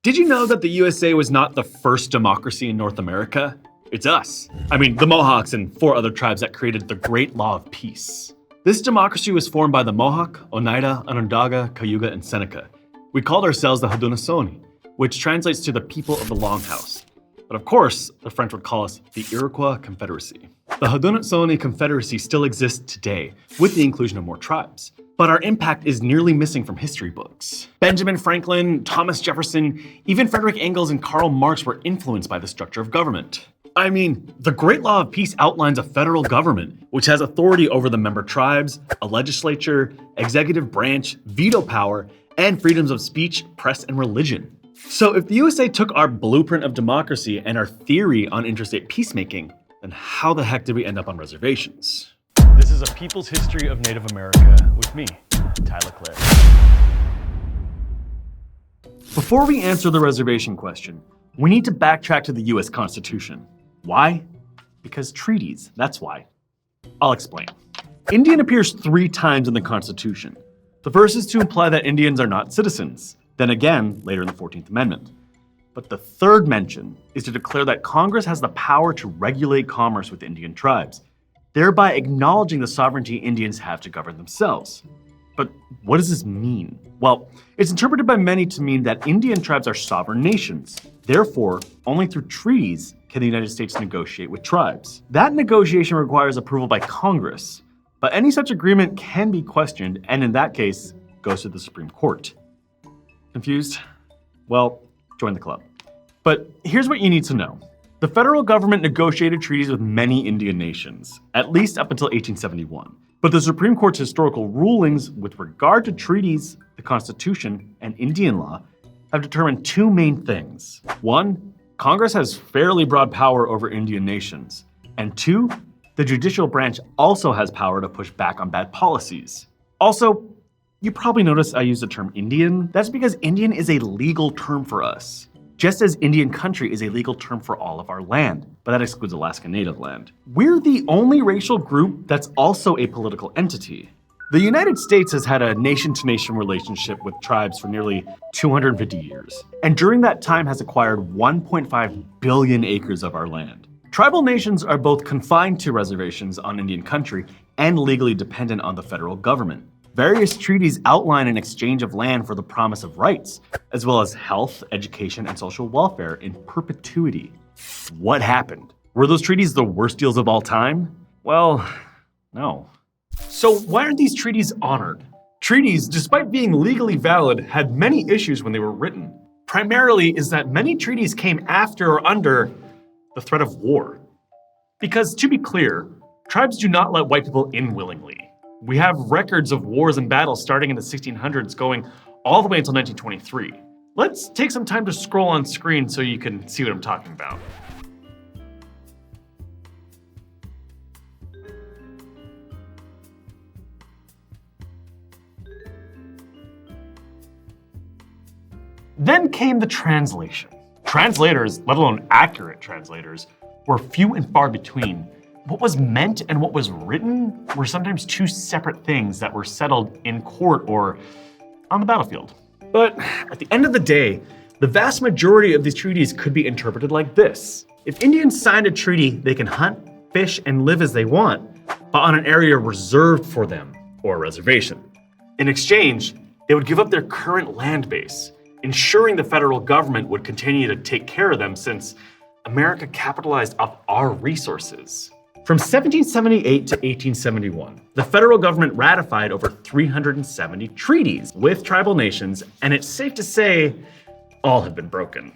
Did you know that the USA was not the first democracy in North America? It's us. I mean, the Mohawks and 4 other tribes that created the Great Law of Peace. This democracy was formed by the Mohawk, Oneida, Onondaga, Cayuga, and Seneca. We called ourselves the Haudenosaunee, which translates to the people of the Longhouse. But of course, the French would call us the Iroquois Confederacy. The Haudenosaunee Confederacy still exists today, with the inclusion of more tribes. But our impact is nearly missing from history books. Benjamin Franklin, Thomas Jefferson, even Frederick Engels and Karl Marx were influenced by the structure of government. I mean, the Great Law of Peace outlines a federal government, which has authority over the member tribes, a legislature, executive branch, veto power, and freedoms of speech, press, and religion. So if the USA took our blueprint of democracy and our theory on interstate peacemaking, then how the heck did we end up on reservations? This is a People's History of Native America with me, Tai Leclaire. Before we answer the reservation question, we need to backtrack to the US Constitution. Why? Because treaties, that's why. I'll explain. Indian appears 3 times in the Constitution. The first is to imply that Indians are not citizens, then again later in the 14th Amendment. But the third mention is to declare that Congress has the power to regulate commerce with Indian tribes, thereby acknowledging the sovereignty Indians have to govern themselves. But what does this mean? Well, it's interpreted by many to mean that Indian tribes are sovereign nations. Therefore, only through treaties can the United States negotiate with tribes. That negotiation requires approval by Congress, but any such agreement can be questioned, and in that case, goes to the Supreme Court. Confused? Well, join the club. But here's what you need to know. The federal government negotiated treaties with many Indian nations, at least up until 1871. But the Supreme Court's historical rulings with regard to treaties, the Constitution, and Indian law have determined 2 main things. 1, Congress has fairly broad power over Indian nations. And 2, the judicial branch also has power to push back on bad policies. Also, you probably noticed I use the term Indian. That's because Indian is a legal term for us, just as Indian country is a legal term for all of our land, but that excludes Alaska Native land. We're the only racial group that's also a political entity. The United States has had a nation-to-nation relationship with tribes for nearly 250 years, and during that time has acquired 1.5 billion acres of our land. Tribal nations are both confined to reservations on Indian country and legally dependent on the federal government. Various treaties outline an exchange of land for the promise of rights, as well as health, education, and social welfare in perpetuity. What happened? Were those treaties the worst deals of all time? Well, no. So why aren't these treaties honored? Treaties, despite being legally valid, had many issues when they were written. Primarily is that many treaties came after or under the threat of war. Because to be clear, tribes do not let white people in willingly. We have records of wars and battles starting in the 1600s going all the way until 1923. Let's take some time to scroll on screen so you can see what I'm talking about. Then came the translation. Translators, let alone accurate translators, were few and far between. What was meant and what was written were sometimes 2 separate things that were settled in court or on the battlefield. But at the end of the day, the vast majority of these treaties could be interpreted like this. If Indians signed a treaty, they can hunt, fish, and live as they want, but on an area reserved for them, or a reservation. In exchange, they would give up their current land base, ensuring the federal government would continue to take care of them since America capitalized off our resources. From 1778 to 1871, the federal government ratified over 370 treaties with tribal nations, and it's safe to say all have been broken.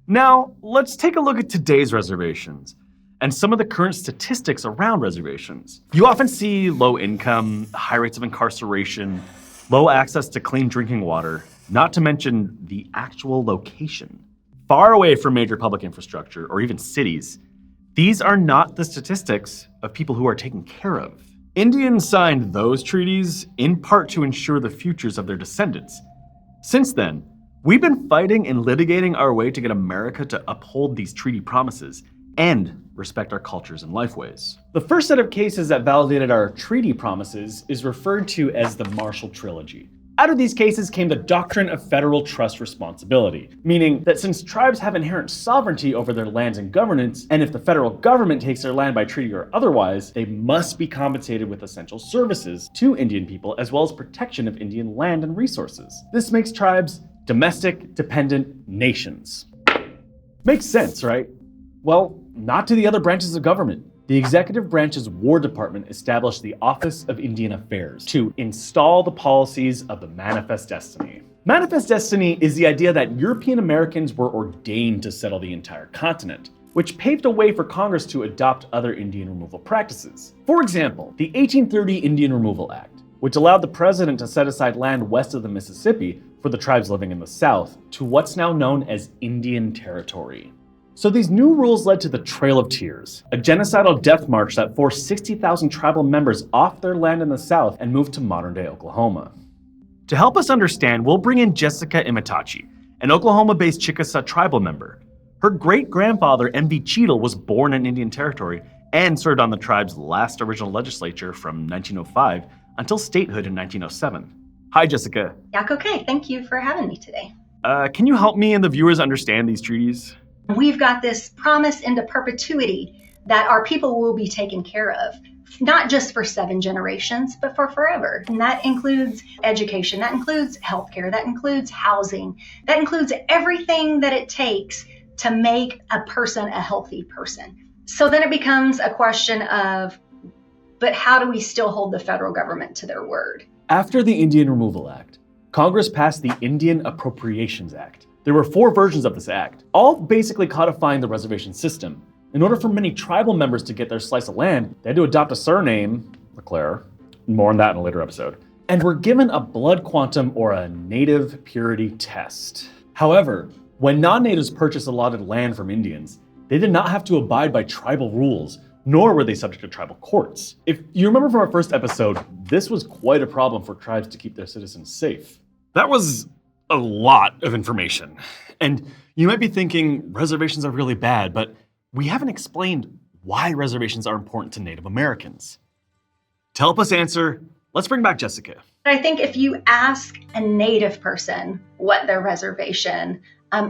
Now, let's take a look at today's reservations and some of the current statistics around reservations. You often see low income, high rates of incarceration, low access to clean drinking water, not to mention the actual location. Far away from major public infrastructure or even cities. These are not the statistics of people who are taken care of. Indians signed those treaties in part to ensure the futures of their descendants. Since then, we've been fighting and litigating our way to get America to uphold these treaty promises and respect our cultures and lifeways. The first set of cases that validated our treaty promises is referred to as the Marshall Trilogy. Out of these cases came the doctrine of federal trust responsibility, meaning that since tribes have inherent sovereignty over their lands and governance, and if the federal government takes their land by treaty or otherwise, they must be compensated with essential services to Indian people as well as protection of Indian land and resources. This makes tribes domestic, dependent nations. Makes sense, right? Well, not to the other branches of government. The executive branch's War Department established the Office of Indian Affairs to install the policies of the Manifest Destiny. Manifest Destiny is the idea that European Americans were ordained to settle the entire continent, which paved a way for Congress to adopt other Indian removal practices. For example, the 1830 Indian Removal Act, which allowed the president to set aside land west of the Mississippi for the tribes living in the South to what's now known as Indian Territory. So these new rules led to the Trail of Tears, a genocidal death march that forced 60,000 tribal members off their land in the South and moved to modern-day Oklahoma. To help us understand, we'll bring in Jessica Imitachi, an Oklahoma-based Chickasaw tribal member. Her great-grandfather, M.V. Cheadle, was born in Indian Territory and served on the tribe's last original legislature from 1905 until statehood in 1907. Hi, Jessica. Okay. Thank you for having me today. Can you help me and the viewers understand these treaties? We've got this promise into perpetuity that our people will be taken care of, not just for 7 generations, but for forever. And that includes education, that includes healthcare, that includes housing, that includes everything that it takes to make a person a healthy person. So then it becomes a question of, but how do we still hold the federal government to their word? After the Indian Removal Act, Congress passed the Indian Appropriations Act. There were 4 versions of this act, all basically codifying the reservation system. In order for many tribal members to get their slice of land, they had to adopt a surname, Leclaire, more on that in a later episode, and were given a blood quantum or a native purity test. However, when non-natives purchased allotted land from Indians, they did not have to abide by tribal rules, nor were they subject to tribal courts. If you remember from our first episode, this was quite a problem for tribes to keep their citizens safe. That was a lot of information. And you might be thinking reservations are really bad, but we haven't explained why reservations are important to Native Americans. To help us answer, let's bring back Jessica. I think if you ask a Native person what their reservation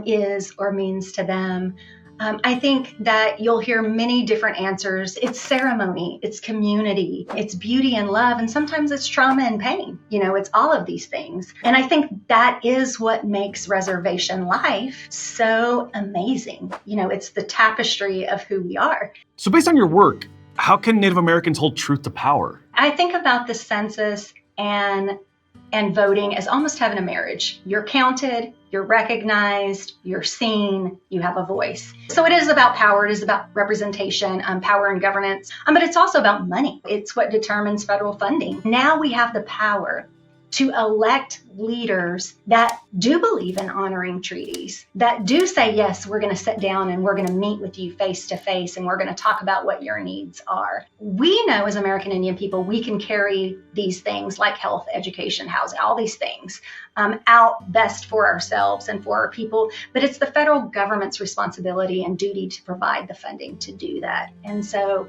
is or means to them, I think that you'll hear many different answers. It's ceremony, it's community, it's beauty and love, and sometimes it's trauma and pain. It's all of these things. And I think that is what makes reservation life so amazing. It's the tapestry of who we are. So based on your work, how can Native Americans hold truth to power? I think about the census and voting as almost having a marriage. You're counted, you're recognized, you're seen, you have a voice. So it is about power, it is about representation, power and governance, but it's also about money. It's what determines federal funding. Now we have the power to elect leaders that do believe in honoring treaties, that do say, yes, we're going to sit down and we're going to meet with you face to face and we're going to talk about what your needs are. We know as American Indian people, we can carry these things like health, education, housing, all these things out best for ourselves and for our people, but it's the federal government's responsibility and duty to provide the funding to do that. And so,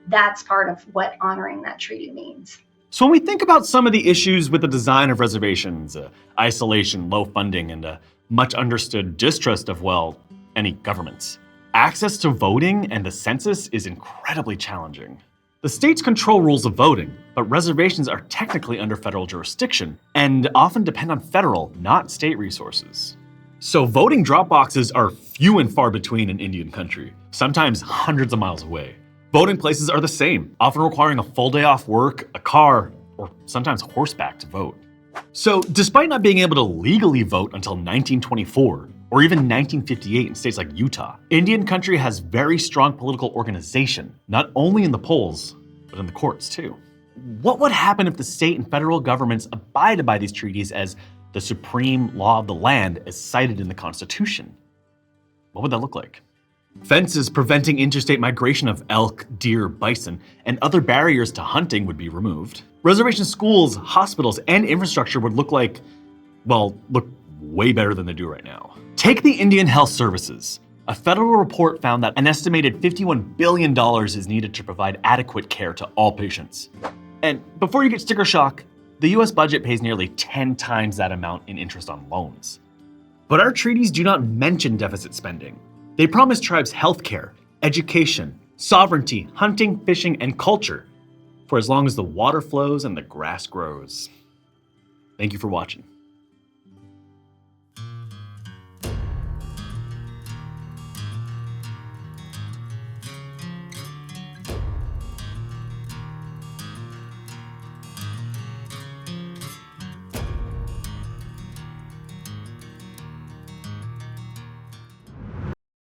that's part of what honoring that treaty means. So when we think about some of the issues with the design of reservations, isolation, low funding, and a much understood distrust of, any governments, access to voting and the census is incredibly challenging. The states control rules of voting, but reservations are technically under federal jurisdiction and often depend on federal, not state resources. So voting drop boxes are few and far between in Indian country, sometimes hundreds of miles away. Voting places are the same, often requiring a full day off work, a car, or sometimes horseback to vote. So despite not being able to legally vote until 1924, or even 1958 in states like Utah, Indian country has very strong political organization, not only in the polls, but in the courts too. What would happen if the state and federal governments abided by these treaties as the supreme law of the land as cited in the Constitution? What would that look like? Fences preventing interstate migration of elk, deer, bison, and other barriers to hunting would be removed. Reservation schools, hospitals, and infrastructure would look way better than they do right now. Take the Indian Health Services. A federal report found that an estimated $51 billion is needed to provide adequate care to all patients. And before you get sticker shock, The US budget pays nearly 10 times that amount in interest on loans. But our treaties do not mention deficit spending. They promise tribes healthcare, education, sovereignty, hunting, fishing, and culture for as long as the water flows and the grass grows. Thank you for watching.